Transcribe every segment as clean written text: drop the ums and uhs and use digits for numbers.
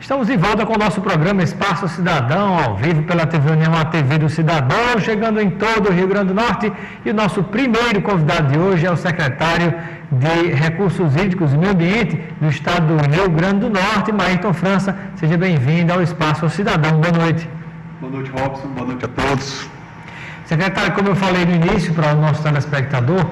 Estamos de volta com o nosso programa Espaço Cidadão, ao vivo pela TV União, a TV do Cidadão, chegando em todo o Rio Grande do Norte. E o nosso primeiro convidado de hoje é o secretário de Recursos Hídricos e Meio Ambiente do estado do Rio Grande do Norte, Maírton França. Seja bem-vindo ao Espaço Cidadão. Boa noite. Boa noite, Robson. Boa noite a todos. Secretário, como eu falei no início para o nosso telespectador,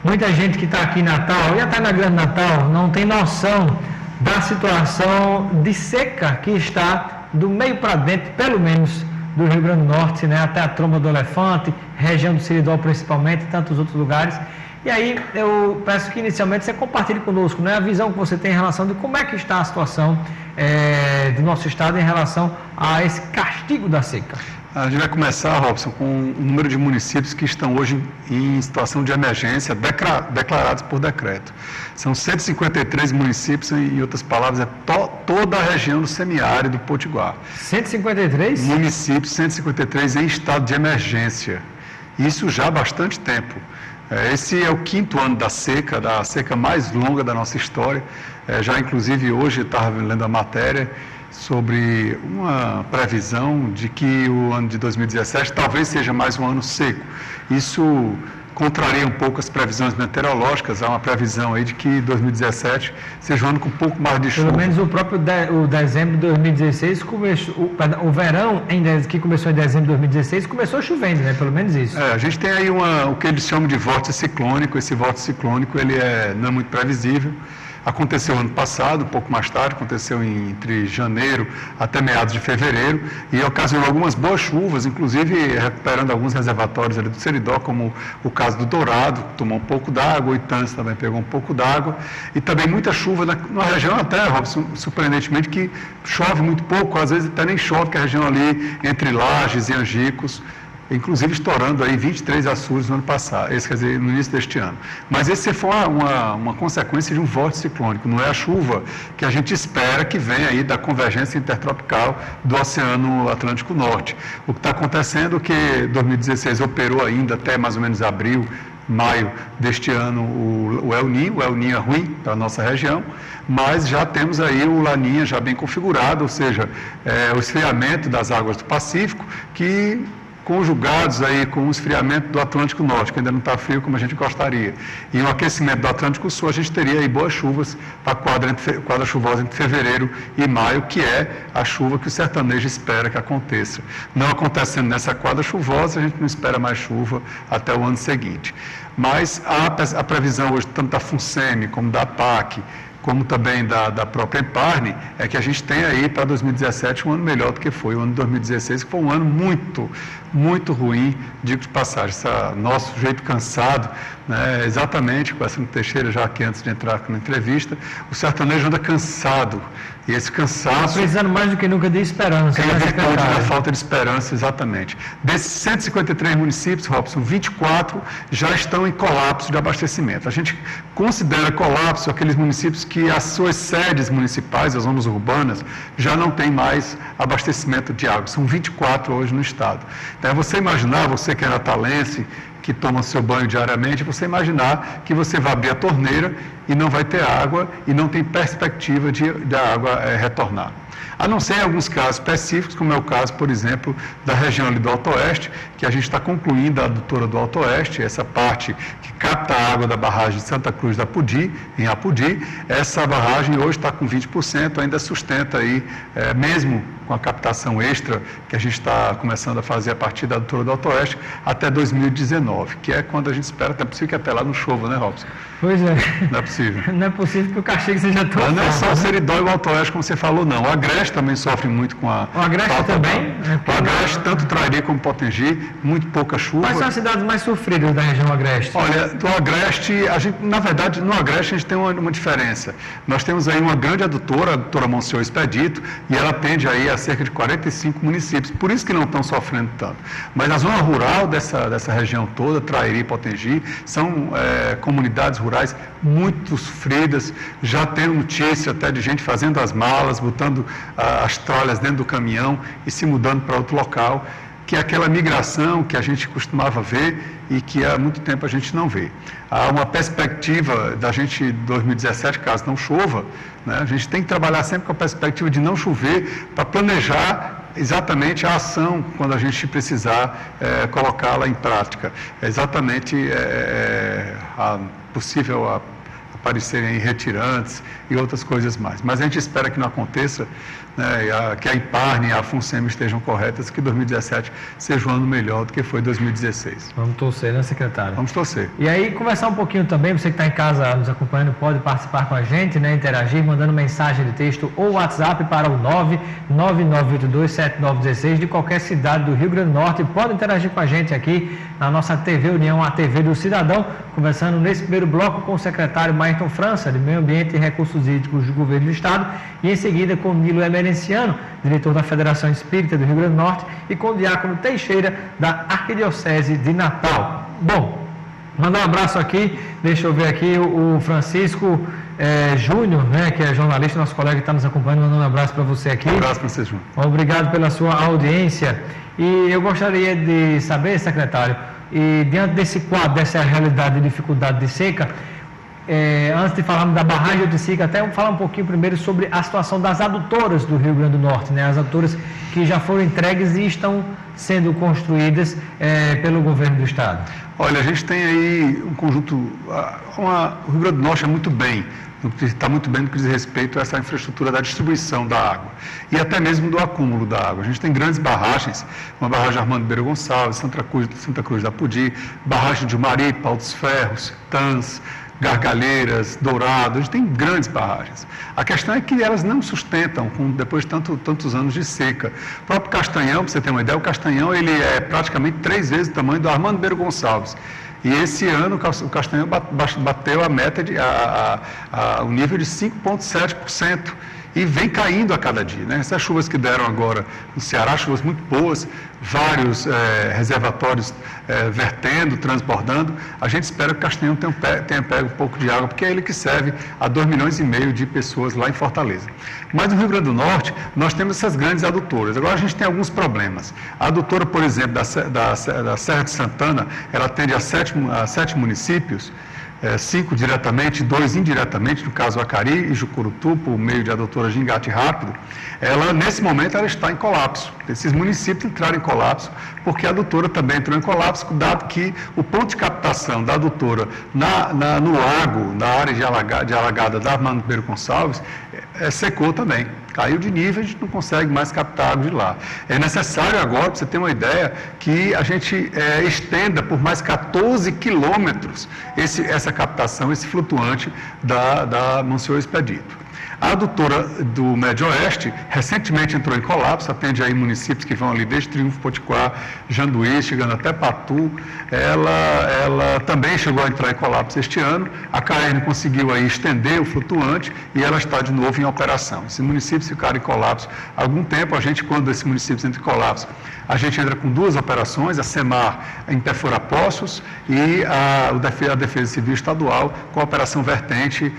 muita gente que está aqui em Natal e até na Grande Natal não tem noção da situação de seca que está do meio para dentro, pelo menos do Rio Grande do Norte, né, até a Tromba do Elefante, região do Seridó principalmente, e tantos outros lugares. E aí eu peço que inicialmente você compartilhe conosco, né, a visão que você tem em relação de como é que está a situação do nosso estado em relação a esse castigo da seca. A gente vai começar, Robson, com o número de municípios que estão hoje em situação de emergência declarados por decreto. São 153 municípios, em outras palavras, é toda a região do semiárido potiguar. 153? Municípios, 153 em estado de emergência. Isso já há bastante tempo. Esse é o 5º ano da seca mais longa da nossa história. Já inclusive hoje estava lendo a matéria sobre uma previsão de que o ano de 2017 talvez seja mais um ano seco. Isso contraria um pouco as previsões meteorológicas. Há uma previsão aí de que 2017 seja um ano com um pouco mais de chuva. Pelo menos o próprio o dezembro de 2016 começou, o verão que começou em dezembro de 2016 começou chovendo, né? Pelo menos isso. A gente tem aí o que eles chamam de vórtice ciclônico. Esse vórtice ciclônico ele não é muito previsível. Aconteceu ano passado, um pouco mais tarde, aconteceu entre janeiro até meados de fevereiro e ocasionou algumas boas chuvas, inclusive recuperando alguns reservatórios ali do Seridó, como o caso do Dourado, que tomou um pouco d'água, o Itança também pegou um pouco d'água, e também muita chuva na região até, Robson, surpreendentemente, que chove muito pouco, às vezes até nem chove, que é a região ali entre Lages e Angicos, inclusive estourando aí 23 açudes no ano passado, quer dizer, no início deste ano. Mas esse foi uma consequência de um vórtice ciclônico, não é a chuva que a gente espera que venha aí da convergência intertropical do Oceano Atlântico Norte. O que está acontecendo é que 2016 operou ainda até mais ou menos abril, maio deste ano o El Niño é ruim para a nossa região, mas já temos aí o Laninha já bem configurado, ou seja, o esfriamento das águas do Pacífico, que conjugados aí com o esfriamento do Atlântico Norte, que ainda não está frio como a gente gostaria, e o aquecimento do Atlântico Sul, a gente teria aí boas chuvas para a quadra chuvosa entre fevereiro e maio, que é a chuva que o sertanejo espera que aconteça. Não acontecendo nessa quadra chuvosa, a gente não espera mais chuva até o ano seguinte. Mas a previsão hoje, tanto da FUNSEMI como da APAC, como também da própria EPARNE, é que a gente tem aí para 2017 um ano melhor do que foi o ano de 2016, que foi um ano muito, muito ruim, digo de passagem. Esse nosso jeito cansado, né, exatamente, conversando com o Teixeira já aqui antes de entrar na entrevista, o sertanejo anda cansado, e esse cansaço... Precisando mais do que nunca de esperança. É a virtude da falta de esperança, exatamente. Desses 153 municípios, Robson, 24 já estão em colapso de abastecimento. A gente considera colapso aqueles municípios que as suas sedes municipais, as zonas urbanas, já não têm mais abastecimento de água. São 24 hoje no estado. Então, é você imaginar, você que é natalense, que toma seu banho diariamente, você imaginar que você vai abrir a torneira e não vai ter água e não tem perspectiva da água retornar. A não ser em alguns casos específicos, como é o caso, por exemplo, da região ali do Alto Oeste, que a gente está concluindo a adutora do Alto Oeste, essa parte que capta a água da barragem de Santa Cruz da Apudi, em Apudi, essa barragem hoje está com 20%, ainda sustenta aí, mesmo com a captação extra que a gente está começando a fazer a partir da adutora do Alto Oeste, até 2019, que é quando a gente espera, até possível que até lá não chova, né, Robson? Pois é. Não é possível. Não é possível que o castigo seja tão... Não é só o Seridó e o Alto Oeste, como você falou, não. O Agreste também sofre muito com a... O Agreste também? O Agreste, tanto Trairi como Potengi, muito pouca chuva. Quais são as cidades mais sofridas da região Agreste? Olha, do Agreste, a gente, na verdade, no Agreste a gente tem uma diferença. Nós temos aí uma grande adutora, a adutora Monsenhor Expedito, e ela atende aí a cerca de 45 municípios, por isso que não estão sofrendo tanto. Mas na zona rural dessa região toda, Trairi e Potengi, são comunidades rurais muito sofridas, já tem notícia até de gente fazendo as malas, botando as tralhas dentro do caminhão e se mudando para outro local. que é aquela migração que a gente costumava ver e que há muito tempo a gente não vê. Há uma perspectiva da gente, 2017, caso não chova, né, a gente tem que trabalhar sempre com a perspectiva de não chover para planejar exatamente a ação quando a gente precisar colocá-la em prática. É exatamente a possível aparecerem retirantes e outras coisas mais. Mas a gente espera que não aconteça, né, que a IPARN e a FUNSEMI estejam corretas, que 2017 seja um ano melhor do que foi 2016. Vamos torcer, né, secretário? Vamos torcer. E aí, conversar um pouquinho também, você que está em casa nos acompanhando, pode participar com a gente, né, interagir, mandando mensagem de texto ou WhatsApp para o 999827916 de qualquer cidade do Rio Grande do Norte. Pode interagir com a gente aqui na nossa TV União, a TV do Cidadão, conversando nesse primeiro bloco com o secretário Mayrton França, de Meio Ambiente e Recursos Hídricos do Governo do Estado, e em seguida com o Nilo Emerenciano, diretor da Federação Espírita do Rio Grande do Norte, e com o Diácono Teixeira, da Arquidiocese de Natal. Bom, mandar um abraço aqui, deixa eu ver aqui o Francisco Júnior, né, que é jornalista, nosso colega que está nos acompanhando, mandando um abraço para você aqui. Um abraço para você, Júnior. Obrigado pela sua audiência. E eu gostaria de saber, secretário, e diante desse quadro, dessa realidade de dificuldade de seca, antes de falarmos da barragem de Sica, até falar um pouquinho primeiro sobre a situação das adutoras do Rio Grande do Norte, né? As adutoras que já foram entregues e estão sendo construídas pelo governo do Estado. Olha, a gente tem aí um conjunto, o Rio Grande do Norte está muito bem no que diz respeito a essa infraestrutura da distribuição da água e até mesmo do acúmulo da água. A gente tem grandes barragens, uma barragem Armando Ribeiro Gonçalves, Santa Cruz da Pudi, barragem de Umari, Pau dos Ferros, Tans, Gargalheiras, Dourado, a gente tem grandes barragens. A questão é que elas não sustentam depois de tantos anos de seca. O próprio Castanhão, para você ter uma ideia, o Castanhão ele é praticamente 3 vezes o tamanho do Armando Ribeiro Gonçalves. E esse ano o Castanhão bateu a meta, o nível de 5,7%. E vem caindo a cada dia, né? Essas chuvas que deram agora no Ceará, chuvas muito boas, vários reservatórios vertendo, transbordando. A gente espera que o Castanhão tenha pego um pouco de água, porque é ele que serve a 2,5 milhões de pessoas lá em Fortaleza. Mas no Rio Grande do Norte, nós temos essas grandes adutoras. Agora a gente tem alguns problemas. A adutora, por exemplo, da Serra de Santana, ela atende a 7 municípios, 5 diretamente, 2 indiretamente, no caso Acari e Jucurutu, por meio de adutora Gingate Rápido. Nesse momento, ela está em colapso. Esses municípios entraram em colapso, porque a adutora também entrou em colapso, dado que o ponto de captação da adutora no lago, na área de alagada da Armando Ribeiro Gonçalves, secou também. Caiu de nível, a gente não consegue mais captar água de lá. É necessário agora, para você ter uma ideia, que a gente estenda por mais 14 quilômetros essa captação, esse flutuante da Monsenhor Expedito. A adutora do Médio Oeste recentemente entrou em colapso, atende aí municípios que vão ali desde Triunfo, Potiguar, Janduí, chegando até Patu. Ela também chegou a entrar em colapso este ano. A CAERN conseguiu aí estender o flutuante e ela está de novo em operação. Esses municípios ficaram em colapso há algum tempo. Quando esses municípios entram em colapso, a gente entra com 2 operações, a SEMAR em perfura poços e a Defesa Civil Estadual com a Operação Vertente,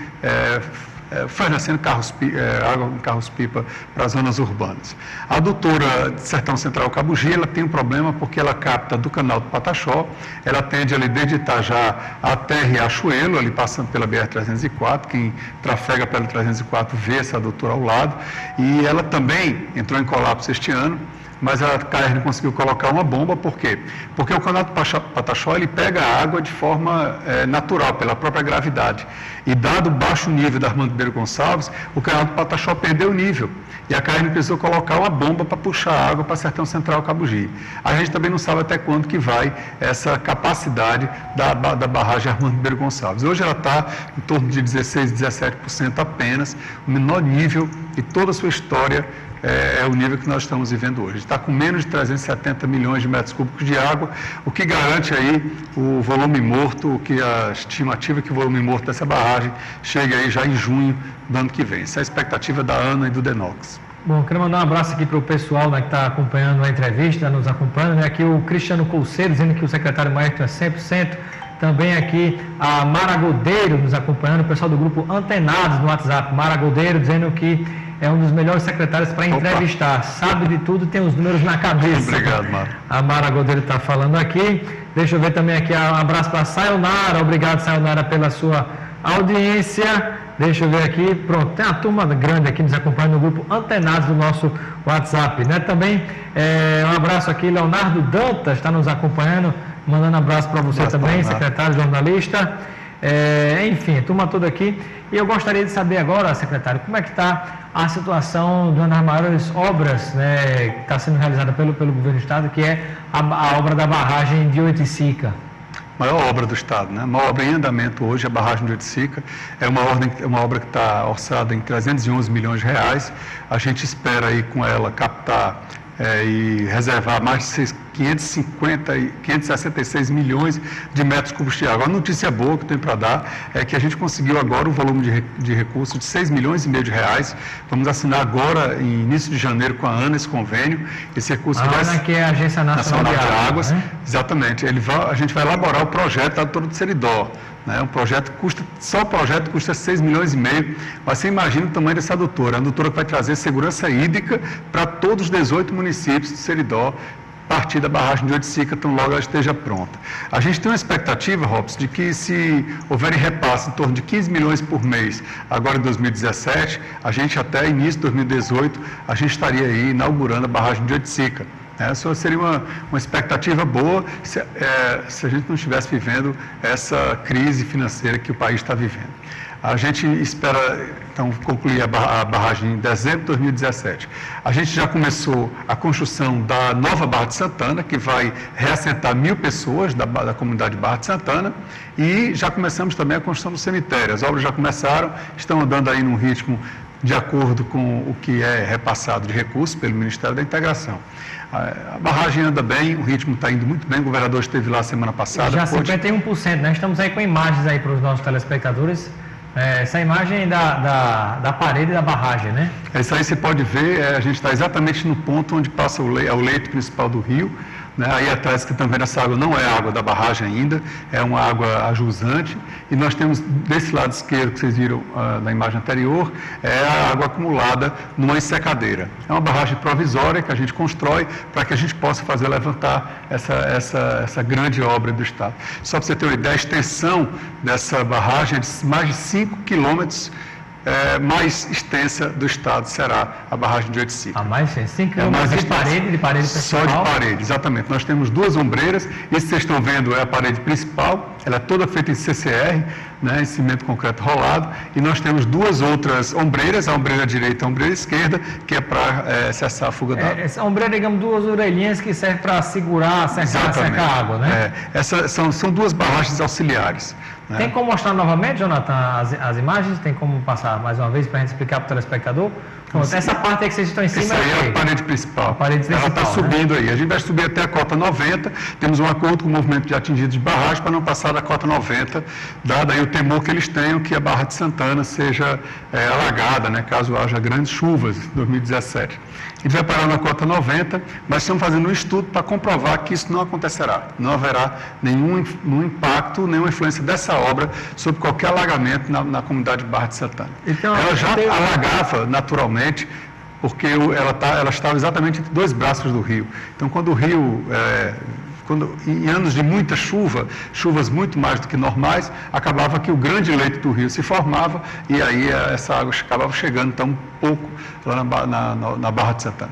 fornecendo água em carros-pipa para as zonas urbanas. A adutora de Sertão Central Cabugi, ela tem um problema porque ela capta do canal do Pataxó, ela atende ali desde Itajá até Riachuelo, ali passando pela BR-304, quem trafega pela 304 vê essa adutora ao lado, e ela também entrou em colapso este ano, mas a CAERN conseguiu colocar uma bomba, por quê? Porque o canal do Pataxó, ele pega a água de forma natural, pela própria gravidade. E dado o baixo nível da Armando Ribeiro Gonçalves, o canal do Pataxó perdeu o nível. E a CAERN precisou colocar uma bomba para puxar a água para Sertão Central Cabugi. A gente também não sabe até quando que vai essa capacidade da barragem Armando Ribeiro Gonçalves. Hoje ela está em torno de 16%, 17% apenas, o menor nível de toda a sua história. É o nível que nós estamos vivendo hoje. Está com menos de 370 milhões de metros cúbicos de água, o que garante aí o volume morto, a estimativa que o volume morto dessa barragem chegue aí já em junho do ano que vem. Essa é a expectativa da ANA e do DENOX. Bom, quero mandar um abraço aqui para o pessoal, né, que está acompanhando a entrevista, nos acompanhando, né, aqui o Cristiano Colseiro, dizendo que o secretário Mayrton é 100%, também aqui a Mara Godeiro nos acompanhando, o pessoal do grupo Antenados no WhatsApp, Mara Godeiro dizendo que é um dos melhores secretários para entrevistar. Sabe de tudo, tem os números na cabeça. Obrigado, Mara. A Mara Godeiro está falando aqui. Deixa eu ver também aqui, um abraço para a Sayonara. Obrigado, Sayonara, pela sua audiência. Deixa eu ver aqui, pronto, tem uma turma grande aqui nos acompanhando no grupo Antenados do nosso WhatsApp, né? Também um abraço aqui, Leonardo Dantas está nos acompanhando, mandando um abraço para você também, secretário, jornalista. Enfim, a turma toda aqui. E eu gostaria de saber agora, secretário, como é que está a situação de uma das maiores obras, né, que está sendo realizada pelo governo do estado, que é a obra da barragem de Oiticica. Maior obra do Estado, né? Uma obra em andamento hoje, a barragem de Oiticica, é uma obra que está orçada em 311 milhões de reais. A gente espera aí com ela captar e reservar mais de 566 milhões de metros cúbicos de água. A notícia boa que eu tenho para dar é que a gente conseguiu agora um volume de recursos de 6 milhões e meio de reais. Vamos assinar agora, em início de janeiro, com a ANA esse convênio. Esse recurso ANA, que é a Agência Nacional de Águas, né? Exatamente. A gente vai elaborar o projeto da Doutora do Seridó. Né? Só o projeto custa 6 milhões e meio, mas você imagina o tamanho dessa adutora. A adutora que vai trazer segurança hídrica para todos os 18 municípios do Seridó, a partir da barragem de Oiticica, tão logo ela esteja pronta. A gente tem uma expectativa, Robson, de que se houverem repasses em torno de 15 milhões por mês, agora em 2017, a gente até início de 2018, a gente estaria aí inaugurando a barragem de Oiticica. Essa seria uma expectativa boa se a gente não estivesse vivendo essa crise financeira que o país está vivendo. A gente espera, então, concluir a barragem em dezembro de 2017. A gente já começou a construção da nova Barra de Santana, que vai reassentar 1.000 pessoas da comunidade de Barra de Santana, e já começamos também a construção do cemitério. As obras já começaram, estão andando aí num ritmo de acordo com o que é repassado de recursos pelo Ministério da Integração. A barragem anda bem, o ritmo está indo muito bem, o governador esteve lá semana passada. Já 51%, né? Estamos aí com imagens aí para os nossos telespectadores. Essa imagem da parede da barragem, né? Isso aí você pode ver, a gente está exatamente no ponto onde passa o leito principal do rio. Né? Aí atrás que estão vendo, essa água não é água da barragem ainda, é uma água ajusante, e nós temos desse lado esquerdo que vocês viram na imagem anterior, é a água acumulada numa ensecadeira. É uma barragem provisória que a gente constrói para que a gente possa fazer levantar essa grande obra do Estado. Só para você ter uma ideia, a extensão dessa barragem é de mais de 5 quilômetros. Mais extensa do estado será a barragem de Oiticica. A mais 5 quilômetros de parede principal? Só de parede, exatamente. Nós temos 2 ombreiras, isso que vocês estão vendo é a parede principal, ela é toda feita em CCR, né, em cimento concreto rolado, e nós temos 2 outras ombreiras, a ombreira direita e a ombreira esquerda, que é para cessar a fuga d'água. Essa ombreira, digamos, 2 orelhinhas que servem para segurar, secar a água, né? Essas são 2 barragens auxiliares. Né? Tem como mostrar novamente, Jonathan, as imagens? Tem como passar mais uma vez para a gente explicar para o telespectador? Pronto, essa parte aí que vocês estão em cima... Essa aí é a parede principal. Ela está subindo, né? Aí. A gente vai subir até a cota 90. Temos um acordo com o movimento de atingidos de barragem para não passar da cota 90, dado aí o temor que eles tenham que a Barra de Santana seja alagada, né, caso haja grandes chuvas em 2017. A gente vai parar na cota 90, mas estamos fazendo um estudo para comprovar que isso não acontecerá. Não haverá nenhum impacto, nenhuma influência dessa obra sobre qualquer alagamento na comunidade de Barra de Santana. Então, ela já alagava naturalmente, porque ela estava exatamente entre 2 braços do rio. Então, quando o rio... em anos de muita chuvas muito mais do que normais, acabava que o grande leito do rio se formava e aí essa água acabava chegando tão pouco lá na Barra de Santana.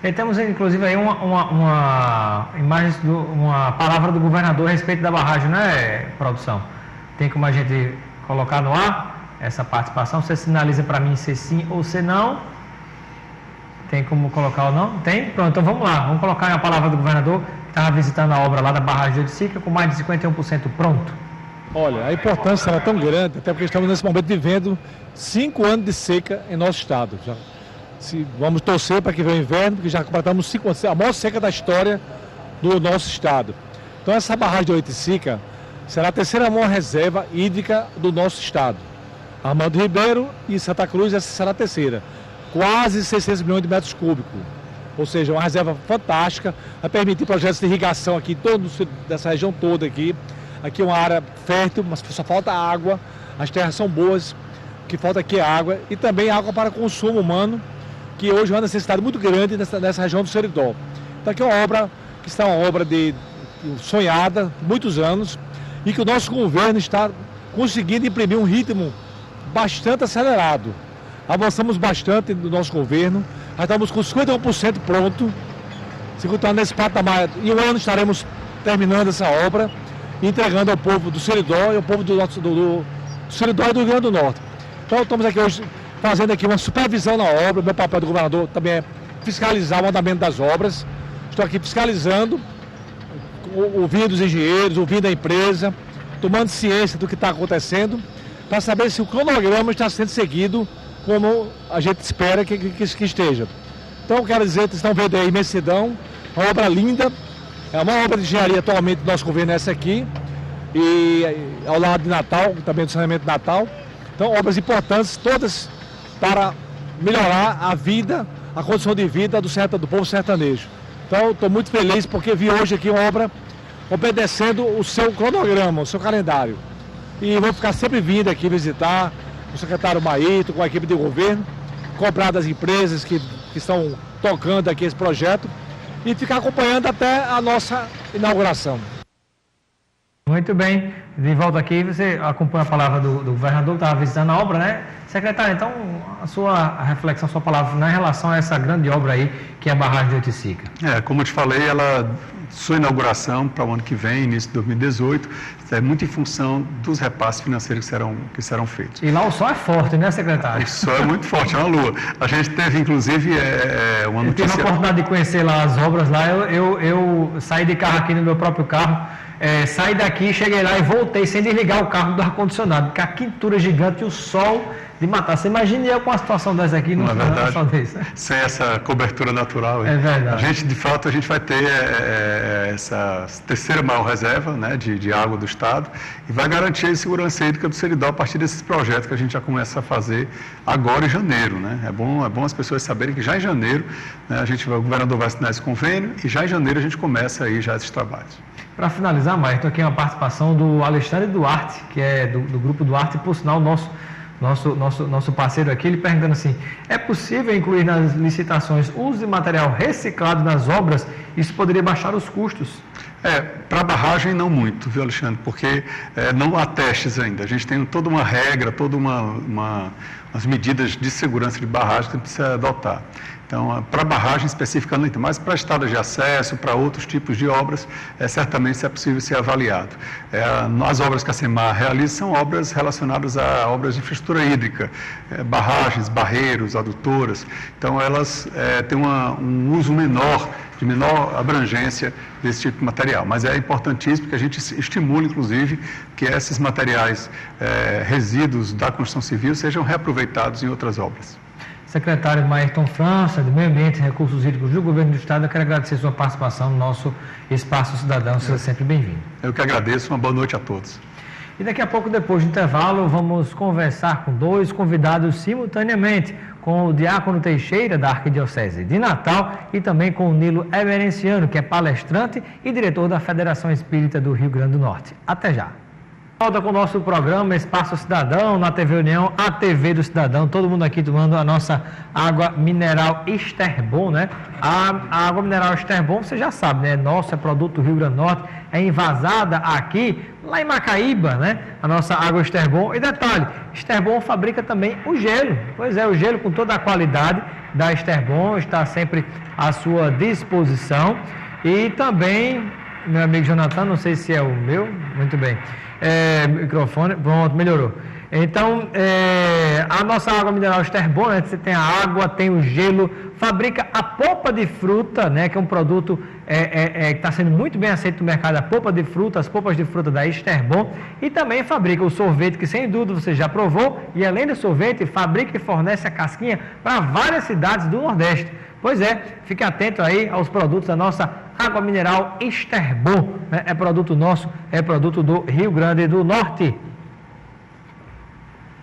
E temos inclusive aí uma imagem, uma palavra do governador a respeito da barragem, né, produção? Tem como a gente colocar no ar essa participação? Você sinaliza para mim se sim ou se não. Tem como colocar ou não? Tem? Pronto, então vamos lá. Vamos colocar a palavra do governador que estava visitando a obra lá da barragem de Oiticica com mais de 51% pronto. Olha, a importância era tão grande, até porque estamos nesse momento vivendo 5 anos de seca em nosso estado. Vamos torcer para que venha o inverno, porque já completamos 5 anos, a maior seca da história do nosso estado. Então essa barragem de Oiticica será a 3ª maior reserva hídrica do nosso estado. Armando Ribeiro e Santa Cruz, essa será a 3ª. Quase 600 milhões de metros cúbicos. Ou seja, uma reserva fantástica, vai permitir projetos de irrigação aqui, dessa região toda aqui. Aqui é uma área fértil, mas só falta água, as terras são boas. que falta aqui é água e também água para consumo humano, que hoje é uma necessidade muito grande nessa região do Seridó. Então aqui é uma obra que está uma obra sonhada, muitos anos, e que o nosso governo está conseguindo imprimir um ritmo bastante acelerado. Avançamos bastante no nosso governo, já estamos com 51% pronto. Se continuar nesse patamar, em um ano estaremos terminando essa obra e entregando ao povo do Seridó e ao povo do Seridó e do Rio Grande do Norte. Então estamos aqui hoje fazendo aqui uma supervisão na obra. Meu papel do governador também é fiscalizar o andamento das obras. Estou aqui fiscalizando, ouvindo os engenheiros, ouvindo a empresa, tomando ciência do que está acontecendo, para saber se o cronograma está sendo seguido como a gente espera que esteja. Então, eu quero dizer, vocês estão vendo aí imensidão, uma obra linda, é uma obra de engenharia atualmente do nosso governo essa aqui, e ao lado de Natal, também do saneamento de Natal. Então, obras importantes, todas para melhorar a vida, a condição de vida do povo sertanejo. Então, estou muito feliz porque vi hoje aqui uma obra obedecendo o seu cronograma, o seu calendário. E vou ficar sempre vindo aqui visitar o secretário Maíto, com a equipe de governo, cobrar das empresas que estão tocando aqui esse projeto e ficar acompanhando até a nossa inauguração. Muito bem, de volta aqui, você acompanha a palavra do governador, que estava visitando a obra, né? Secretário, então, a sua reflexão, a sua palavra, na relação a essa grande obra aí, que é a barragem de Oiticica. Como eu te falei, sua inauguração para o ano que vem, início de 2018, é muito em função dos repasses financeiros que serão feitos. E lá o sol é forte, né, secretário? O sol é muito forte, é uma lua. A gente teve, inclusive, uma notícia... Eu tive a oportunidade de conhecer lá as obras, lá eu saí de carro aqui no meu próprio carro, saí daqui, cheguei lá e voltei sem desligar o carro do ar-condicionado, porque a quintura gigante e o sol de matar. Você imagina eu com a situação dessa aqui no sol desse, né? Sem essa cobertura natural. É verdade. A gente vai ter essa terceira maior reserva, né, de água do Estado e vai garantir a segurança hídrica do Seridó a partir desses projetos que a gente já começa a fazer agora em janeiro, né? É bom as pessoas saberem que já em janeiro, né, o governador vai assinar esse convênio e já em janeiro a gente começa aí já esses trabalhos. Para finalizar, Maíto, aqui é uma participação do Alexandre Duarte, que é do Grupo Duarte, por sinal, nosso parceiro aqui, ele perguntando assim: é possível incluir nas licitações uso de material reciclado nas obras? Isso poderia baixar os custos? Para a barragem não muito, viu, Alexandre? Porque não há testes ainda. A gente tem toda uma regra, umas medidas de segurança de barragem que precisa adotar. Então, para a barragem especificamente, mas para estradas de acesso, para outros tipos de obras, certamente isso é possível ser avaliado. As obras que a SEMAR realiza são obras relacionadas a obras de infraestrutura hídrica, barragens, barreiros, adutoras. Então, elas têm um uso de menor abrangência desse tipo de material. Mas é importantíssimo que a gente estimule, inclusive, que esses materiais, resíduos da construção civil, sejam reaproveitados em outras obras. Secretário Maírton França, de Meio Ambiente e Recursos Hídricos do Governo do Estado, eu quero agradecer a sua participação no nosso Espaço Cidadão. Seja sempre bem-vindo. Eu que agradeço. Uma boa noite a todos. E daqui a pouco, depois do intervalo, vamos conversar com dois convidados simultaneamente, com o Diácono Teixeira, da Arquidiocese de Natal, e também com o Nilo Emerenciano, que é palestrante e diretor da Federação Espírita do Rio Grande do Norte. Até já. Volta com o nosso programa Espaço Cidadão, na TV União, a TV do Cidadão, todo mundo aqui tomando a nossa água mineral Esterbon, né? A água mineral Esterbon, você já sabe, né? Nossa, é produto do Rio Grande do Norte, é envasada aqui, lá em Macaíba, né? A nossa água Esterbon. E detalhe, Esterbon fabrica também o gelo. Pois é, o gelo com toda a qualidade da Esterbon está sempre à sua disposição. E também, meu amigo Jonathan, não sei se é o meu, muito bem. Microfone, pronto, melhorou. Então, a nossa água mineral Esterbon, né, você tem a água, tem o gelo, fabrica a polpa de fruta, né, que é um produto que está sendo muito bem aceito no mercado, a polpa de fruta, as polpas de fruta da Esterbon, e também fabrica o sorvete, que sem dúvida você já provou, e além do sorvete, fabrica e fornece a casquinha para várias cidades do Nordeste. Pois é, fique atento aí aos produtos da nossa água mineral Esterbon, né? É produto nosso, é produto do Rio Grande do Norte.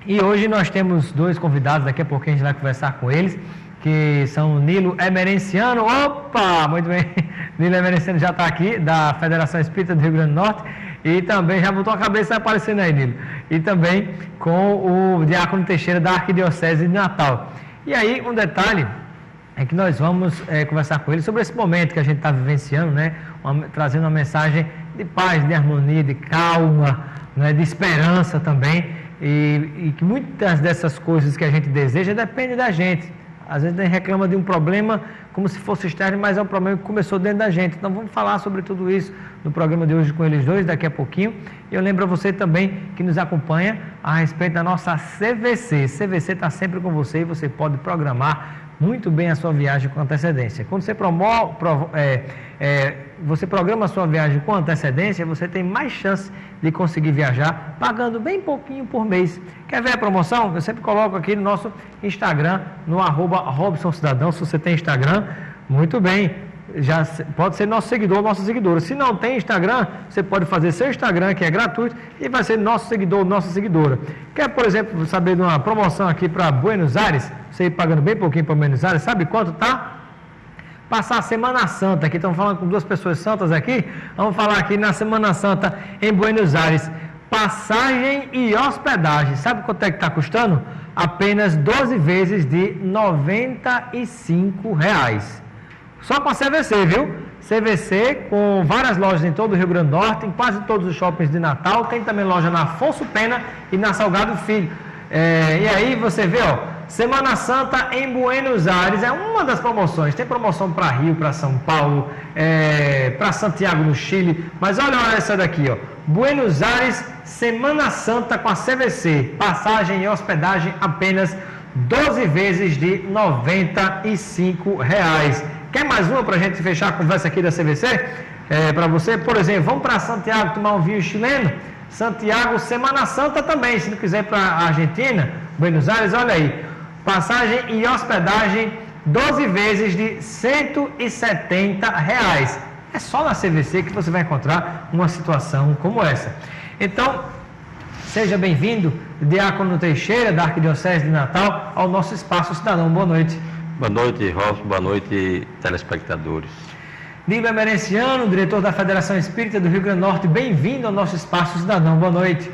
E hoje nós temos dois convidados, daqui a pouquinho a gente vai conversar com eles, que são o Nilo Emerenciano. Opa, muito bem, Nilo Emerenciano já está aqui, da Federação Espírita do Rio Grande do Norte, E também, já botou a cabeça aparecendo aí, Nilo. E também com o diácono Teixeira da Arquidiocese de Natal. E aí, um detalhe é que nós vamos conversar com ele sobre esse momento que a gente está vivenciando, né? Trazendo uma mensagem de paz, de harmonia, de calma, né? De esperança também. E que muitas dessas coisas que a gente deseja dependem da gente. Às vezes a gente reclama de um problema como se fosse externo, mas é um problema que começou dentro da gente. Então vamos falar sobre tudo isso no programa de hoje com eles dois, daqui a pouquinho. E eu lembro a você também que nos acompanha a respeito da nossa CVC. CVC está sempre com você e você pode programar muito bem a sua viagem com antecedência. Quando você você programa a sua viagem com antecedência, você tem mais chance de conseguir viajar pagando bem pouquinho por mês. Quer ver a promoção? Eu sempre coloco aqui no nosso Instagram, no @RobsonCidadão. Se você tem Instagram, muito bem, já pode ser nosso seguidor ou nossa seguidora. Se não tem Instagram, você pode fazer seu Instagram, que é gratuito, e vai ser nosso seguidor ou nossa seguidora. Quer, por exemplo, saber de uma promoção aqui para Buenos Aires? Você ir pagando bem pouquinho para Buenos Aires, sabe quanto tá? Passar a Semana Santa, aqui estamos falando com duas pessoas santas aqui, vamos falar aqui na Semana Santa em Buenos Aires, passagem e hospedagem, sabe quanto é que está custando? Apenas 12 vezes de R$ 95. Só com a CVC, viu? CVC com várias lojas em todo o Rio Grande do Norte, em quase todos os shoppings de Natal, tem também loja na Afonso Pena e na Salgado Filho. E aí você vê, ó, Semana Santa em Buenos Aires é uma das promoções. Tem promoção para Rio, para São Paulo, para Santiago no Chile. Mas olha essa daqui, ó. Buenos Aires, Semana Santa com a CVC. Passagem e hospedagem apenas 12 vezes de R$ 95. Quer mais uma para a gente fechar a conversa aqui da CVC? Para você, por exemplo, vamos para Santiago tomar um vinho chileno? Santiago, Semana Santa também. Se não quiser para a Argentina, Buenos Aires, olha aí. Passagem e hospedagem 12 vezes de R$ 170. É só na CVC que você vai encontrar uma situação como essa. Então, seja bem-vindo, Diácono Teixeira, da Arquidiocese de Natal, ao nosso Espaço Cidadão. Boa noite. Boa noite, Robson. Boa noite, telespectadores. Nilo Emerenciano, diretor da Federação Espírita do Rio Grande do Norte, bem-vindo ao nosso Espaço Cidadão. Boa noite.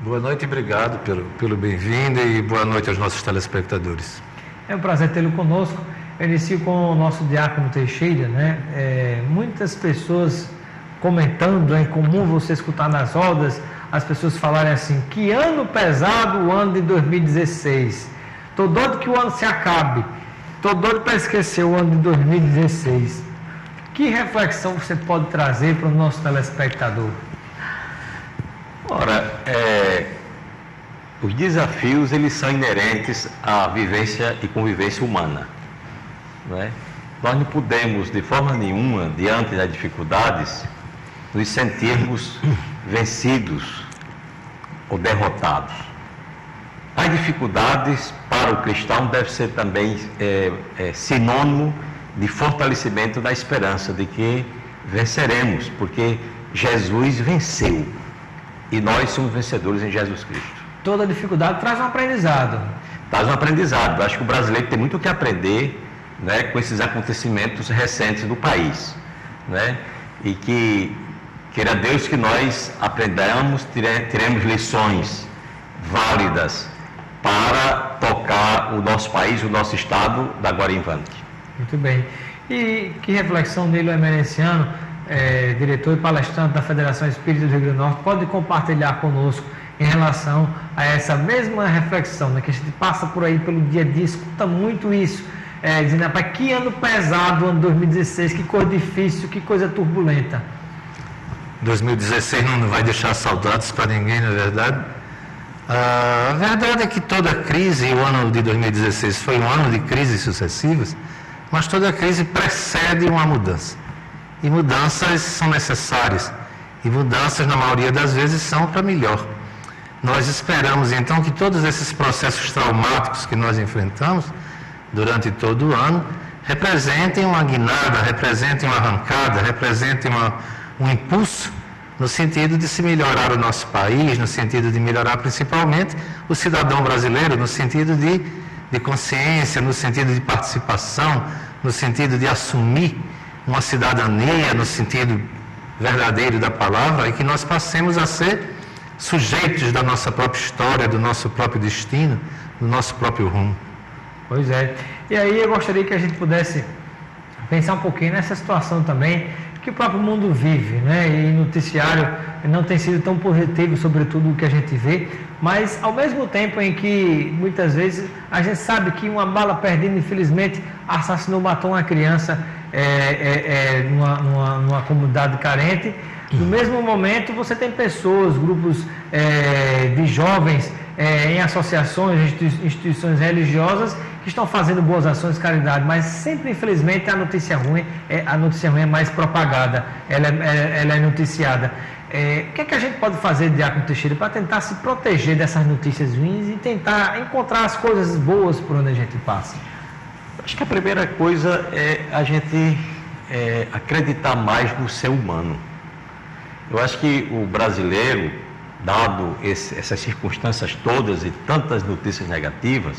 Boa noite, obrigado pelo bem-vindo e boa noite aos nossos telespectadores. É um prazer tê-lo conosco. Eu inicio com o nosso Diácono Teixeira, né? Muitas pessoas comentando, é comum você escutar nas rodas as pessoas falarem assim: que ano pesado o ano de 2016. Estou doido que o ano se acabe. Estou doido para esquecer o ano de 2016. Que reflexão você pode trazer para o nosso telespectador? Ora, os desafios, eles são inerentes à vivência e convivência humana, não é? Nós não podemos, de forma nenhuma, diante das dificuldades, nos sentirmos vencidos ou derrotados. As dificuldades, para o cristão, deve ser também sinônimo de fortalecimento da esperança de que venceremos, porque Jesus venceu. E nós somos vencedores em Jesus Cristo. Toda dificuldade traz um aprendizado. Traz um aprendizado. Acho que o brasileiro tem muito o que aprender, né, com esses acontecimentos recentes do país, né? E que, queira Deus que nós aprendamos, tiremos lições válidas para tocar o nosso país, o nosso estado, da agora em diante. Muito bem. E que reflexão Nilo Emerenciano, diretor e palestrante da Federação Espírita do Rio Grande do Norte, pode compartilhar conosco em relação a essa mesma reflexão, né, que a gente passa por aí pelo dia a dia, escuta muito isso, dizendo: rapaz, que ano pesado o ano 2016, que coisa difícil, que coisa turbulenta. 2016 não vai deixar saudades para ninguém, na verdade. A verdade é que toda crise, o ano de 2016 foi um ano de crises sucessivas, mas toda crise precede uma mudança. E mudanças são necessárias. E mudanças, na maioria das vezes, são para melhor. Nós esperamos, então, que todos esses processos traumáticos que nós enfrentamos durante todo o ano representem uma guinada, representem uma arrancada, representem um impulso no sentido de se melhorar o nosso país, no sentido de melhorar principalmente o cidadão brasileiro, no sentido de consciência, no sentido de participação, no sentido de assumir uma cidadania, no sentido verdadeiro da palavra, e que nós passemos a ser sujeitos da nossa própria história, do nosso próprio destino, do nosso próprio rumo. Pois é. E aí eu gostaria que a gente pudesse pensar um pouquinho nessa situação também que o próprio mundo vive, né? E noticiário não tem sido tão positivo sobre tudo o que a gente vê, mas ao mesmo tempo em que muitas vezes a gente sabe que uma bala perdida, infelizmente, assassinou, matou uma criança numa comunidade carente. No mesmo momento, você tem pessoas, grupos de jovens em associações, instituições religiosas que estão fazendo boas ações de caridade, mas sempre, infelizmente, a notícia ruim é mais propagada, ela é noticiada. O que é que a gente pode fazer, Diácono Teixeira, para tentar se proteger dessas notícias ruins e tentar encontrar as coisas boas por onde a gente passa? Acho que a primeira coisa é a gente acreditar mais no ser humano. Eu acho que o brasileiro, dado essas circunstâncias todas e tantas notícias negativas,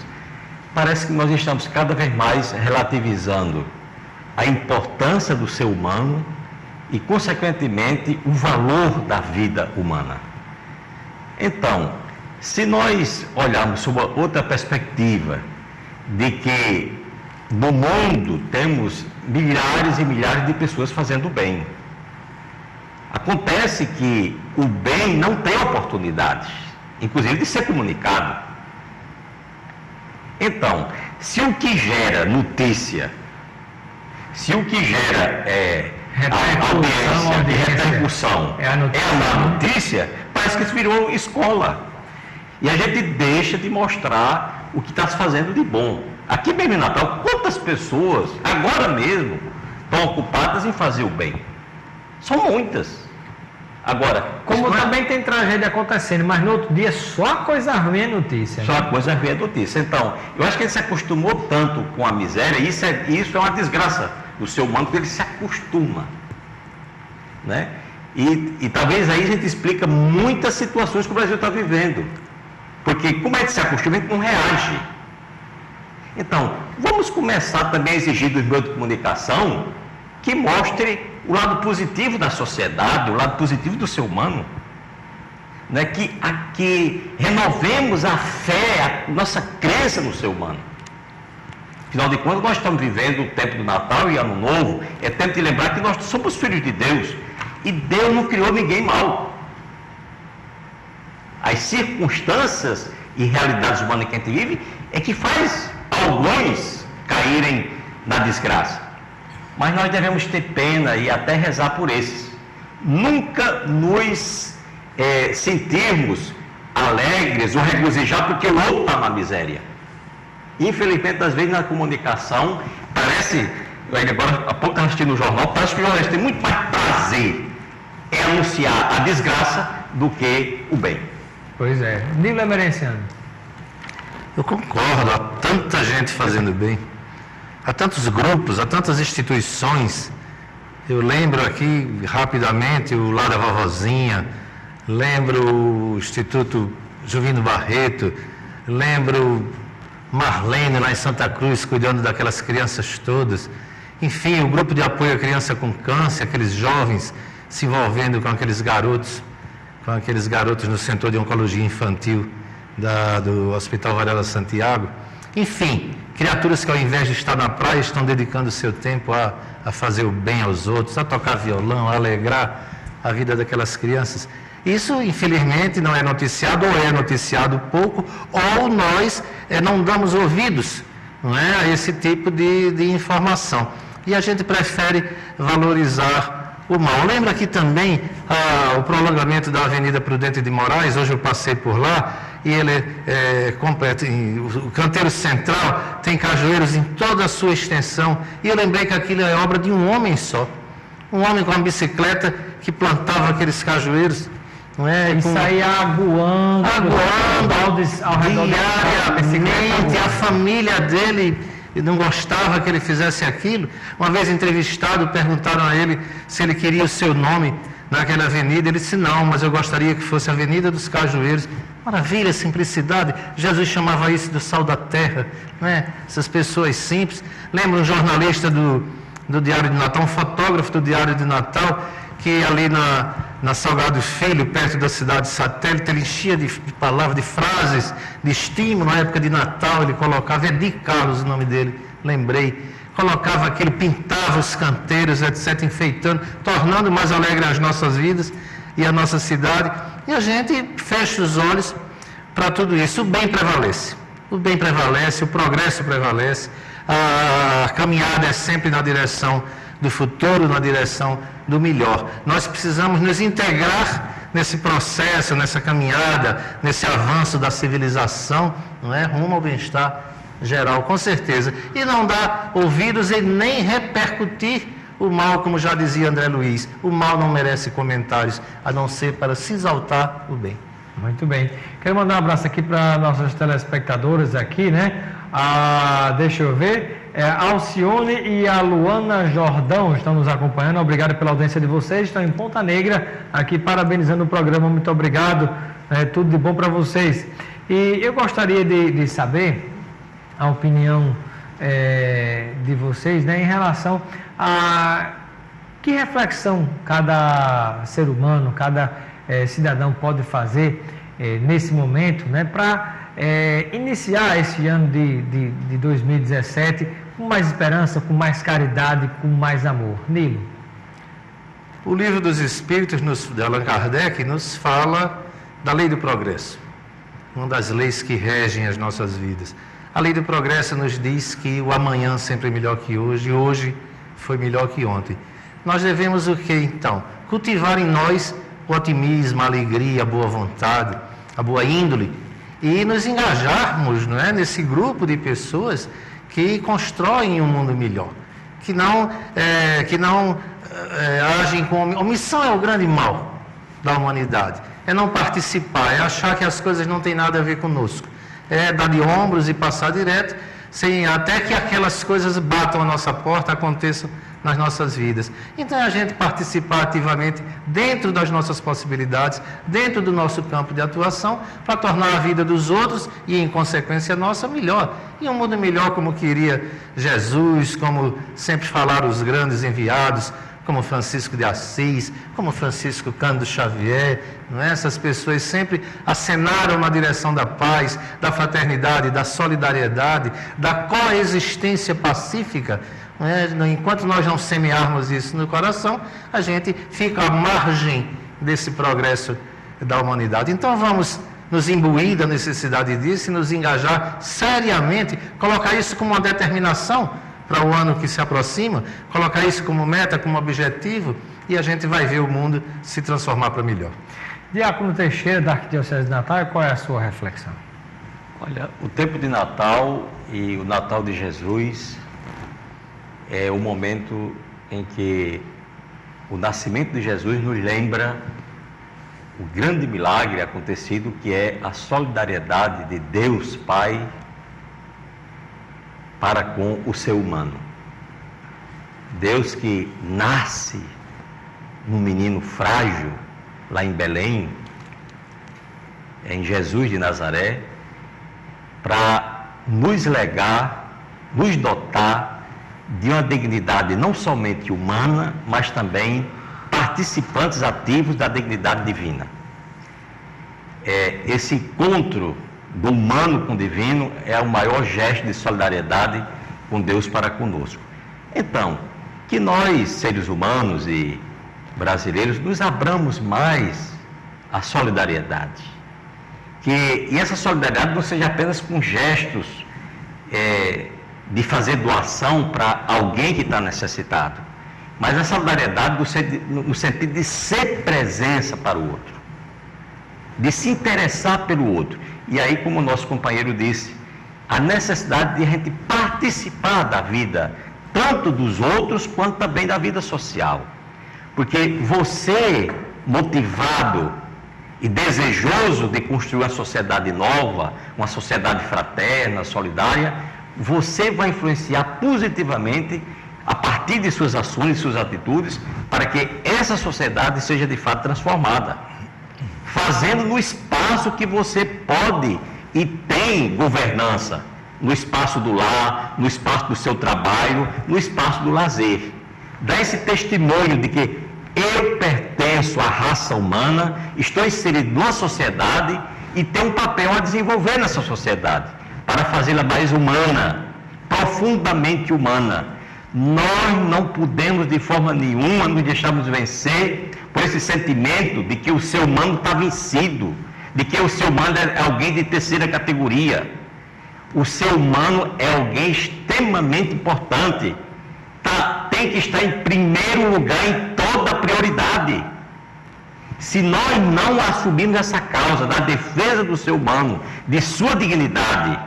parece que nós estamos cada vez mais relativizando a importância do ser humano e, consequentemente, o valor da vida humana. Então, se nós olharmos sob outra perspectiva, de que no mundo temos milhares e milhares de pessoas fazendo bem, acontece que o bem não tem oportunidades, inclusive de ser comunicado. Então, se o que gera notícia, se o que gera repercussão é a notícia, parece que isso virou escola. E a gente deixa de mostrar o que está se fazendo de bom. Aqui mesmo em Natal, quantas pessoas, agora mesmo, estão ocupadas em fazer o bem? São muitas. Agora, como também tem tragédia acontecendo, mas no outro dia só a coisa ruim é notícia. Só a coisa ruim é notícia. Então, eu acho que ele se acostumou tanto com a miséria, e isso é uma desgraça do ser humano, porque ele se acostuma. Né? E talvez aí a gente explica muitas situações que o Brasil está vivendo. Porque como é que se acostuma, a gente não reage. Então, vamos começar também a exigir dos meios de comunicação que mostre o lado positivo da sociedade, o lado positivo do ser humano, né? que renovemos a fé, a nossa crença no ser humano. Afinal de contas, nós estamos vivendo o tempo do Natal e Ano Novo, é tempo de lembrar que nós somos filhos de Deus, e Deus não criou ninguém mal. As circunstâncias e realidades humanas que a gente vive é que faz alguns caírem na desgraça. Mas nós devemos ter pena e até rezar por esses. Nunca nos sentirmos alegres ou regozijar porque o outro está na miséria. Infelizmente, às vezes na comunicação, parece, agora há pouco estava assistindo no jornal, parece que o jornalista tem muito mais prazer em anunciar a desgraça do que o bem. Pois é. Nilo Emerenciano. Eu concordo, há tanta gente fazendo bem. Há tantos grupos, há tantas instituições. Eu lembro aqui, rapidamente, o Lar da Vovozinha, lembro o Instituto Juvino Barreto, lembro Marlene lá em Santa Cruz, cuidando daquelas crianças todas. Enfim, o grupo de apoio à criança com câncer, aqueles jovens se envolvendo com aqueles garotos no Centro de Oncologia Infantil do Hospital Varela Santiago. Enfim, criaturas que ao invés de estar na praia estão dedicando o seu tempo a fazer o bem aos outros, a tocar violão, a alegrar a vida daquelas crianças. Isso, infelizmente, não é noticiado, ou é noticiado pouco, ou nós não damos ouvidos, não é, a esse tipo de informação. E a gente prefere valorizar o mal. Lembra aqui também o prolongamento da Avenida Prudente de Moraes, hoje eu passei por lá, e ele é completo, o canteiro central tem cajueiros em toda a sua extensão, e eu lembrei que aquilo é obra de um homem só, um homem com uma bicicleta que plantava aqueles cajueiros, não é? E saía aguando ao redor diariamente, a família dele não gostava que ele fizesse aquilo. Uma vez entrevistado, perguntaram a ele se ele queria o seu nome naquela avenida, ele disse não, mas eu gostaria que fosse a Avenida dos Cajueiros. Maravilha, simplicidade. Jesus chamava isso do sal da terra, não é? Essas pessoas simples. Lembra um jornalista do Diário de Natal, um fotógrafo do Diário de Natal, que ali na Salgado Filho, perto da cidade satélite, ele enchia de palavras, de frases, de estímulo. Na época de Natal ele colocava, Edir Carlos o nome dele, lembrei, colocava aquele, pintava os canteiros, etc., enfeitando, tornando mais alegre as nossas vidas e a nossa cidade. E a gente fecha os olhos para tudo isso. O bem prevalece. O bem prevalece, o progresso prevalece, a caminhada é sempre na direção do futuro, na direção do melhor. Nós precisamos nos integrar nesse processo, nessa caminhada, nesse avanço da civilização, não é? Rumo ao bem-estar geral, com certeza. E não dar ouvidos e nem repercutir o mal, como já dizia André Luiz. O mal não merece comentários, a não ser para se exaltar o bem. Muito bem. Quero mandar um abraço aqui para nossos telespectadores aqui, né? Deixa eu ver. A Alcione e a Luana Jordão estão nos acompanhando. Obrigado pela audiência de vocês. Estão em Ponta Negra, aqui parabenizando o programa. Muito obrigado. Tudo de bom para vocês. E eu gostaria de saber a opinião de vocês, né, em relação a que reflexão cada ser humano, cada cidadão pode fazer nesse momento, né, para iniciar esse ano de 2017 com mais esperança, com mais caridade, com mais amor. Nilo. O Livro dos Espíritos, de Allan Kardec, nos fala da lei do progresso, uma das leis que regem as nossas vidas. A lei do progresso nos diz que o amanhã sempre é melhor que hoje, e hoje foi melhor que ontem. Nós devemos o que então? Cultivar em nós o otimismo, a alegria, a boa vontade, a boa índole, e nos engajarmos, não é, nesse grupo de pessoas que constroem um mundo melhor, que não agem com omissão. É o grande mal da humanidade, é não participar, é achar que as coisas não têm nada a ver conosco, é dar de ombros e passar direto, até que aquelas coisas batam a nossa porta, aconteçam nas nossas vidas. Então, a gente participar ativamente dentro das nossas possibilidades, dentro do nosso campo de atuação, para tornar a vida dos outros e, em consequência, nossa melhor. E um mundo melhor como queria Jesus, como sempre falaram os grandes enviados, como Francisco de Assis, como Francisco Cândido Xavier, não é? Essas pessoas sempre acenaram na direção da paz, da fraternidade, da solidariedade, da coexistência pacífica. Não é? Enquanto nós não semearmos isso no coração, a gente fica à margem desse progresso da humanidade. Então vamos nos imbuir da necessidade disso e nos engajar seriamente, colocar isso como uma determinação para o ano que se aproxima, colocar isso como meta, como objetivo, e a gente vai ver o mundo se transformar para melhor. Diácono Teixeira, da Arquidiocese de Natal, qual é a sua reflexão? Olha, o tempo de Natal e o Natal de Jesus é o momento em que o nascimento de Jesus nos lembra o grande milagre acontecido, que é a solidariedade de Deus Pai para com o ser humano. Deus que nasce num menino frágil, lá em Belém, em Jesus de Nazaré, para nos legar, nos dotar de uma dignidade não somente humana, mas também participantes ativos da dignidade divina. Esse encontro do humano com o divino é o maior gesto de solidariedade com Deus para conosco. Então, que nós, seres humanos e brasileiros, nos abramos mais à solidariedade. E essa solidariedade não seja apenas com gestos de fazer doação para alguém que está necessitado, mas a solidariedade no sentido de ser presença para o outro, de se interessar pelo outro. E aí, como o nosso companheiro disse, a necessidade de a gente participar da vida, tanto dos outros, quanto também da vida social. Porque você, motivado e desejoso de construir uma sociedade nova, uma sociedade fraterna, solidária, você vai influenciar positivamente a partir de suas ações e suas atitudes, para que essa sociedade seja de fato transformada, fazendo no espaço que você pode e tem governança, no espaço do lar, no espaço do seu trabalho, no espaço do lazer. Dá esse testemunho de que Eu pertenço à raça humana, estou inserido numa sociedade e tenho um papel a desenvolver nessa sociedade, para fazê-la mais humana, profundamente humana. Nós não podemos de forma nenhuma nos deixarmos vencer por esse sentimento de que o ser humano está vencido, de que o ser humano é alguém de terceira categoria. O ser humano é alguém extremamente importante, tem que estar em primeiro lugar em toda a prioridade. Se nós não assumirmos essa causa da defesa do ser humano, de sua dignidade,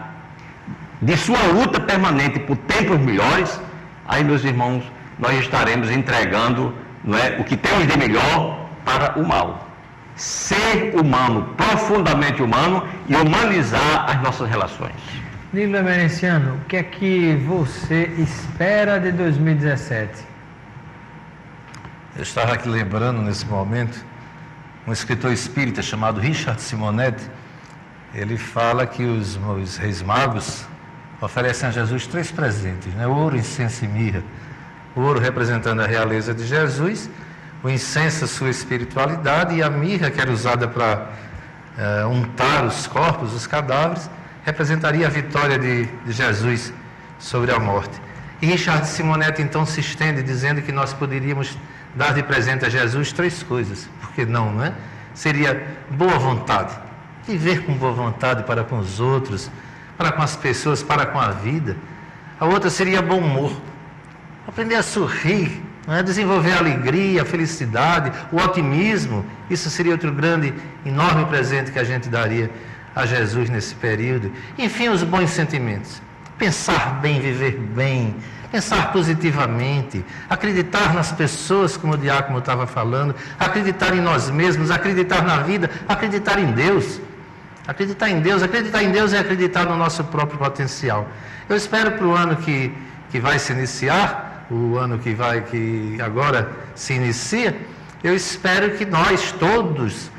de sua luta permanente por tempos melhores, aí, meus irmãos, nós estaremos entregando, não é, o que temos de melhor para o mal. Ser humano, profundamente humano, e humanizar as nossas relações. Nilo Emerenciano, o que é que você espera de 2017? Eu estava aqui lembrando nesse momento um escritor espírita chamado Richard Simonetti. Ele fala que os reis magos oferecem a Jesus 3 presentes, né? Ouro, incenso e mirra. O ouro representando a realeza de Jesus, o incenso a sua espiritualidade, e a mirra, que era usada para untar os corpos, os cadáveres, representaria a vitória de Jesus sobre a morte. E Richard Simonetti então se estende dizendo que nós poderíamos dar de presente a Jesus 3 coisas. Por que não, não é? Seria boa vontade, viver com boa vontade para com os outros, para com as pessoas, para com a vida. A outra seria bom humor, aprender a sorrir, não é? Desenvolver a alegria, a felicidade, o otimismo. Isso seria outro grande, enorme presente que a gente daria a Jesus nesse período. Enfim, os bons sentimentos, pensar bem, viver bem, pensar positivamente, acreditar nas pessoas, como o diácono estava falando, acreditar em nós mesmos, acreditar na vida, acreditar em Deus. Acreditar em Deus é acreditar no nosso próprio potencial. Eu espero para o ano que vai se iniciar, o ano que agora se inicia, eu espero que nós todos,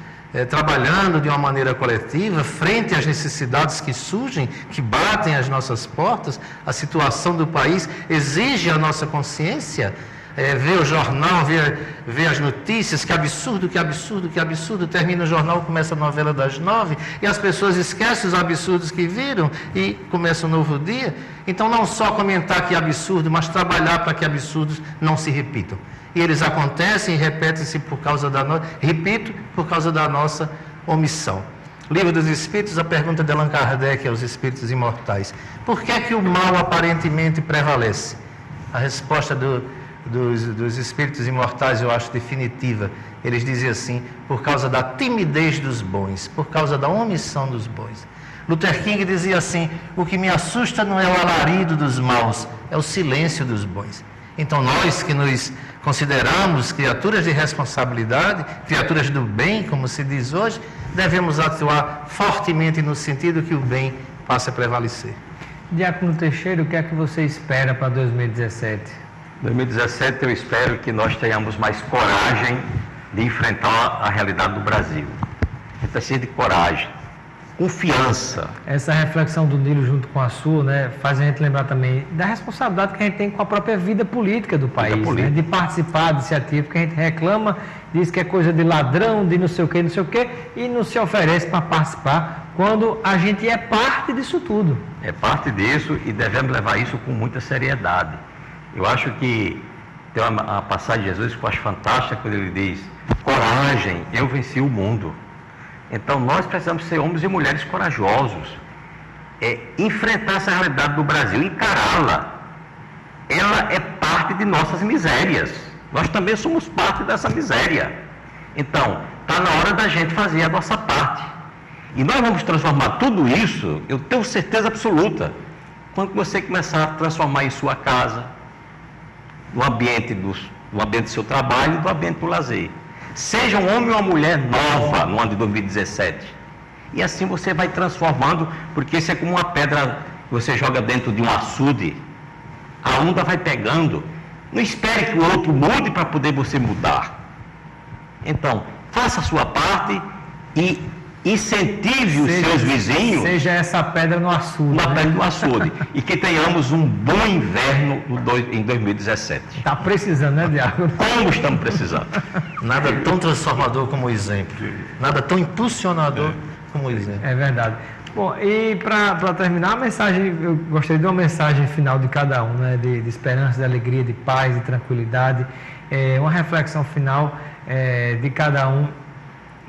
trabalhando de uma maneira coletiva, frente às necessidades que surgem, que batem às nossas portas, a situação do país exige a nossa consciência, ver o jornal, ver as notícias, que absurdo, termina o jornal, começa a novela das 9, e as pessoas esquecem os absurdos que viram, e começa um novo dia. Então, não só comentar que é absurdo, mas trabalhar para que absurdos não se repitam. E eles acontecem e repetem-se por causa da nossa omissão. Livro dos Espíritos, a pergunta de Allan Kardec aos Espíritos Imortais: por que é que o mal aparentemente prevalece? A resposta dos Espíritos Imortais eu acho definitiva. Eles dizem assim: por causa da timidez dos bons, por causa da omissão dos bons. Luther King dizia assim: o que me assusta não é o alarido dos maus, é o silêncio dos bons. Então, nós que nos consideramos criaturas de responsabilidade, criaturas do bem, como se diz hoje, devemos atuar fortemente no sentido que o bem passe a prevalecer. Diácono Teixeira, o que é que você espera para 2017? 2017 eu espero que nós tenhamos mais coragem de enfrentar a realidade do Brasil. A gente precisa de coragem, confiança. Essa reflexão do Nilo junto com a sua, né, faz a gente lembrar também da responsabilidade que a gente tem com a própria vida política do país, né, de participar de iniciativa, porque a gente reclama, diz que é coisa de ladrão, de não sei o quê, e não se oferece para participar, quando a gente é parte disso tudo. É parte disso e devemos levar isso com muita seriedade. Eu acho que tem uma passagem de Jesus que eu acho fantástica, quando ele diz: coragem, eu venci o mundo. Então nós precisamos ser homens e mulheres corajosos, enfrentar essa realidade do Brasil, encará-la. Ela é parte de nossas misérias, nós também somos parte dessa miséria. Então está na hora da gente fazer a nossa parte, e nós vamos transformar tudo isso, eu tenho certeza absoluta, quando você começar a transformar em sua casa, no ambiente do seu trabalho e do ambiente do lazer. Seja um homem ou uma mulher nova no ano de 2017. E assim você vai transformando, porque isso é como uma pedra que você joga dentro de um açude. A onda vai pegando. Não espere que o outro mude para poder você mudar. Então, faça a sua parte e incentive os seus vizinhos. Seja essa pedra no açude. Uma pedra no açude. E que tenhamos um bom inverno em 2017. Está precisando, né, Diácono? Como estamos precisando. Nada tão transformador como o exemplo. Nada tão impulsionador como o exemplo. É verdade. Bom, e para terminar a mensagem, eu gostaria de uma mensagem final de cada um, né? De esperança, de alegria, de paz, de tranquilidade. Uma reflexão final de cada um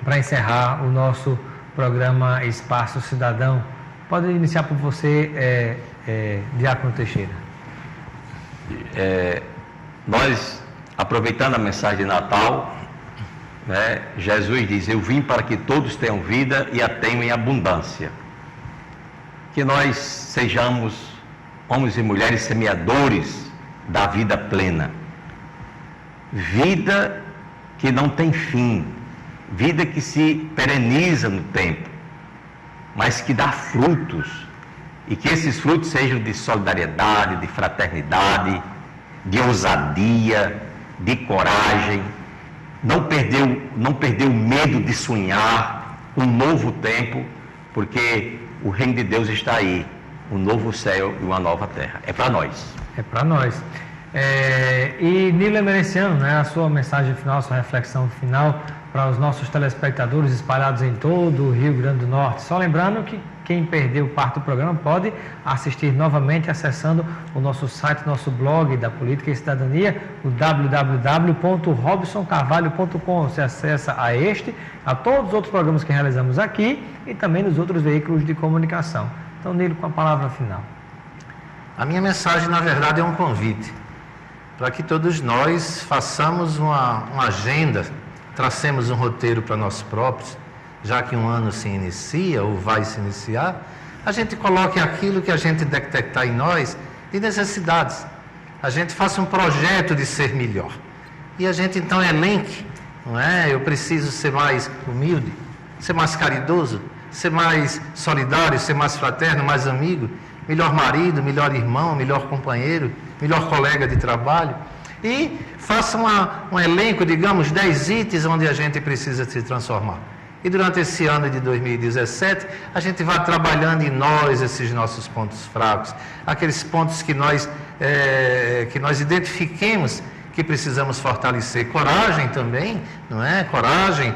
para encerrar o nosso programa Espaço Cidadão. Pode iniciar por você, Diácono Teixeira. Nós, aproveitando a mensagem de Natal, né, Jesus diz: eu vim para que todos tenham vida e a tenham em abundância. Que nós sejamos homens e mulheres semeadores da vida plena. Vida que não tem fim. Vida que se pereniza no tempo, mas que dá frutos. E que esses frutos sejam de solidariedade, de fraternidade, de ousadia, de coragem. Não perder o medo de sonhar um novo tempo, porque o reino de Deus está aí, um novo céu e uma nova terra. É para nós. É para nós. E Nilo Emerenciano, né, a sua mensagem final, a sua reflexão final para os nossos telespectadores espalhados em todo o Rio Grande do Norte. Só lembrando que quem perdeu parte do programa pode assistir novamente acessando o nosso site, nosso blog da Política e Cidadania, o www.robsoncarvalho.com. Você acessa a todos os outros programas que realizamos aqui e também nos outros veículos de comunicação. Então, Nilo, com a palavra final. A minha mensagem, na verdade, é um convite para que todos nós façamos uma agenda, tracemos um roteiro para nós próprios, já que um ano se inicia ou vai se iniciar, a gente coloque aquilo que a gente detectar em nós de necessidades. A gente faça um projeto de ser melhor. E a gente então elenque, não é? Eu preciso ser mais humilde, ser mais caridoso, ser mais solidário, ser mais fraterno, mais amigo, melhor marido, melhor irmão, melhor companheiro, melhor colega de trabalho. E faça um elenco, digamos, 10 itens onde a gente precisa se transformar. E durante esse ano de 2017, a gente vai trabalhando em nós esses nossos pontos fracos, aqueles pontos que nós identifiquemos que precisamos fortalecer. Coragem também, não é? Coragem,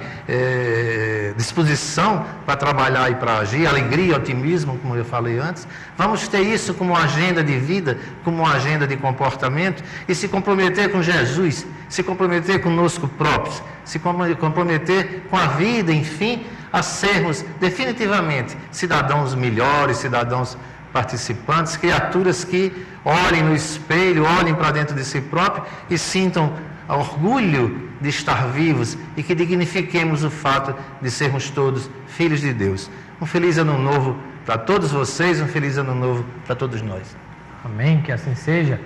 disposição para trabalhar e para agir, alegria, otimismo, como eu falei antes. Vamos ter isso como uma agenda de vida, como uma agenda de comportamento e se comprometer com Jesus, se comprometer conosco próprios, se comprometer com a vida, enfim, a sermos definitivamente cidadãos melhores, cidadãos participantes, criaturas que olhem no espelho, olhem para dentro de si próprio e sintam orgulho de estar vivos e que dignifiquemos o fato de sermos todos filhos de Deus. Um feliz ano novo para todos vocês, um feliz ano novo para todos nós. Amém, que assim seja.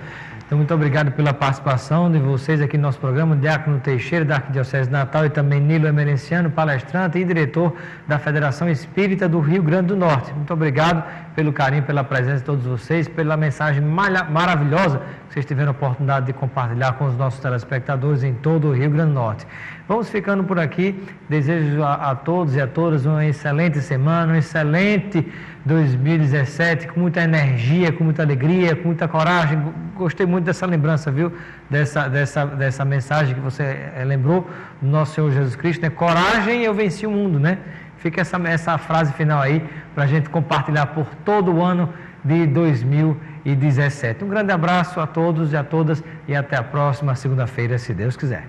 Então, muito obrigado pela participação de vocês aqui no nosso programa, Diácono Teixeira, da Arquidiocese de Natal, e também Nilo Emerenciano, palestrante e diretor da Federação Espírita do Rio Grande do Norte. Muito obrigado pelo carinho, pela presença de todos vocês, pela mensagem maravilhosa que vocês tiveram a oportunidade de compartilhar com os nossos telespectadores em todo o Rio Grande do Norte. Vamos ficando por aqui. Desejo a todos e a todas uma excelente semana, um excelente 2017, com muita energia, com muita alegria, com muita coragem. Gostei muito dessa lembrança, viu? Dessa mensagem que você lembrou do nosso Senhor Jesus Cristo, né? Coragem, eu venci o mundo, né? Fica essa frase final aí para a gente compartilhar por todo o ano de 2017. Um grande abraço a todos e a todas e até a próxima segunda-feira, se Deus quiser.